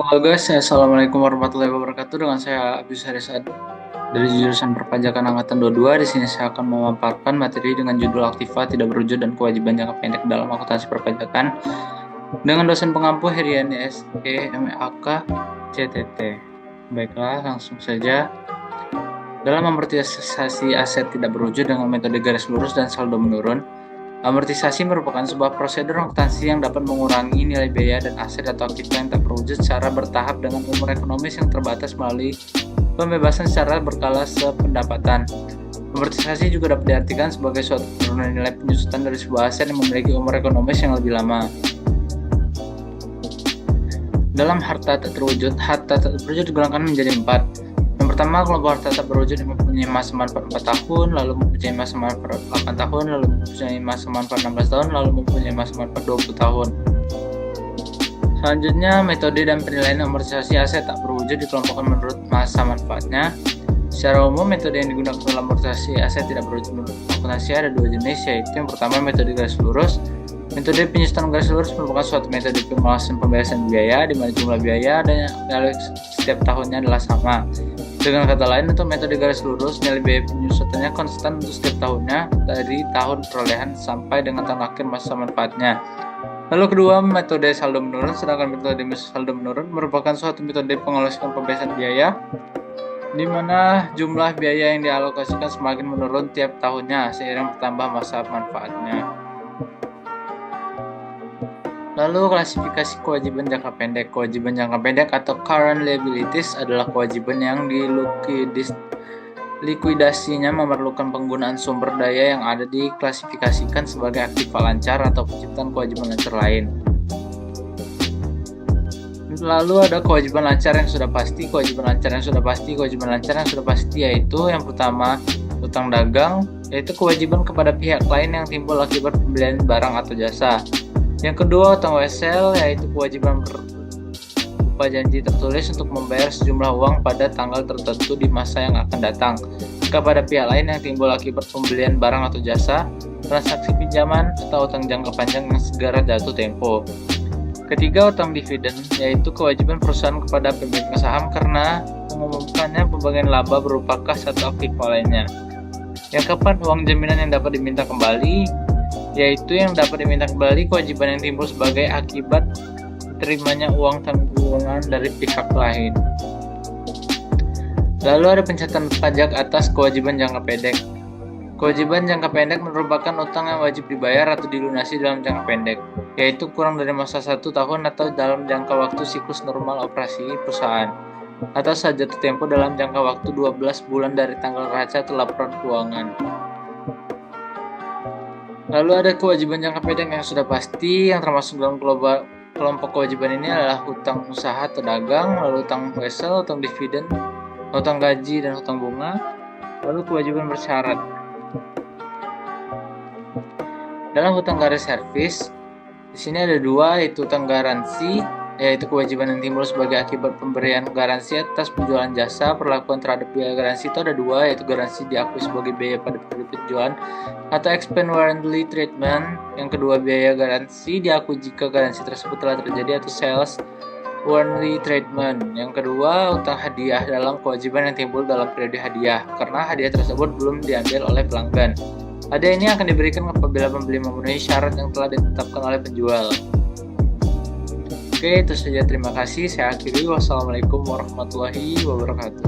Halo guys, assalamualaikum warahmatullahi wabarakatuh. Dengan saya Abdus Harisad dari jurusan Perpajakan Angkatan 22. Di sini saya akan memaparkan materi dengan judul Aktiva Tidak Berwujud dan Kewajiban Jangka Pendek dalam Akuntansi Perpajakan dengan dosen pengampu Heriani SE MEAK CTT. Baiklah, langsung saja. Dalam amortisasi aset tidak berwujud dengan metode garis lurus dan saldo menurun, amortisasi merupakan sebuah prosedur akuntansi yang dapat mengurangi nilai biaya dan aset atau aktiva yang tak berwujud secara bertahap dengan umur ekonomis yang terbatas melalui pembebasan secara berkala sependapatan. Amortisasi juga dapat diartikan sebagai suatu penurunan nilai penyusutan dari sebuah aset yang memiliki umur ekonomis yang lebih lama. Dalam harta tak terwujud digolongkan menjadi 4. Yang pertama, kelompok harta tak berwujud yang mempunyai masa manfaat 4 tahun, lalu mempunyai masa manfaat 8 tahun, lalu mempunyai masa manfaat 16 tahun, lalu mempunyai masa manfaat 20 tahun. Selanjutnya, metode dan penilaian amortisasi aset tak berwujud dikelompokkan menurut masa manfaatnya. Secara umum, metode yang digunakan dalam amortisasi aset tidak berwujud menurut akuntansi ada dua jenis, yaitu yang pertama metode garis lurus. Metode penyusutan garis lurus merupakan suatu metode pembahasan pembayasan biaya di mana jumlah biaya dan nilai setiap tahunnya adalah sama. Dengan kata lain, untuk metode garis lurus, nilai biaya penyusutannya konstan untuk setiap tahunnya dari tahun perolehan sampai dengan tahun akhir masa manfaatnya. Lalu kedua, metode saldo menurun, sedangkan metode saldo menurun merupakan suatu metode pengalokasian pembayasan biaya di mana jumlah biaya yang dialokasikan semakin menurun tiap tahunnya seiring bertambah masa manfaatnya. Lalu klasifikasi kewajiban jangka pendek. Kewajiban jangka pendek atau current liabilities adalah kewajiban yang likuidasinya memerlukan penggunaan sumber daya yang ada diklasifikasikan sebagai aktiva lancar atau penciptaan kewajiban lancar lain. Lalu ada kewajiban lancar yang sudah pasti. Kewajiban lancar yang sudah pasti yaitu yang pertama utang dagang, yaitu kewajiban kepada pihak lain yang timbul akibat pembelian barang atau jasa. Yang kedua, utang wesel, yaitu kewajiban berupa janji tertulis untuk membayar sejumlah uang pada tanggal tertentu di masa yang akan datang kepada pihak lain yang timbul akibat pembelian barang atau jasa, transaksi pinjaman, atau utang jangka panjang yang segera jatuh tempo. Ketiga, utang dividen, yaitu kewajiban perusahaan kepada pemilik saham karena mengumumkannya pembagian laba berupa kas atau aktiva lainnya. Yang keempat, uang jaminan yang dapat diminta kembali, yaitu yang dapat diminta kembali kewajiban yang timbul sebagai akibat diterimanya uang tanggungan dari pihak lain. Lalu ada pencatatan pajak atas kewajiban jangka pendek. Kewajiban jangka pendek merupakan utang yang wajib dibayar atau dilunasi dalam jangka pendek, yaitu kurang dari masa 1 tahun atau dalam jangka waktu siklus normal operasi perusahaan, atau jatuh tempo dalam jangka waktu 12 bulan dari tanggal raca atau laporan keuangan. Lalu ada kewajiban jangka pendek yang sudah pasti, yang termasuk dalam kelompok kewajiban ini adalah hutang usaha atau dagang, lalu hutang wesel, hutang dividen, hutang gaji, dan hutang bunga. Lalu kewajiban bersyarat. Dalam hutang garis servis, di sini ada dua, yaitu hutang garansi, yaitu kewajiban yang timbul sebagai akibat pemberian garansi atas penjualan jasa. Perlakuan terhadap biaya garansi itu ada dua, yaitu garansi diakui sebagai biaya pada periode penjualan atau expense warranty treatment. Yang kedua, biaya garansi diakui jika garansi tersebut telah terjadi atau sales warranty treatment. Yang kedua, utang hadiah dalam kewajiban yang timbul dalam periode hadiah karena hadiah tersebut belum diambil oleh pelanggan. Hadiah ini akan diberikan apabila pembeli memenuhi syarat yang telah ditetapkan oleh penjual. Oke, itu saja. Terima kasih. Saya akhiri. Wassalamualaikum warahmatullahi wabarakatuh.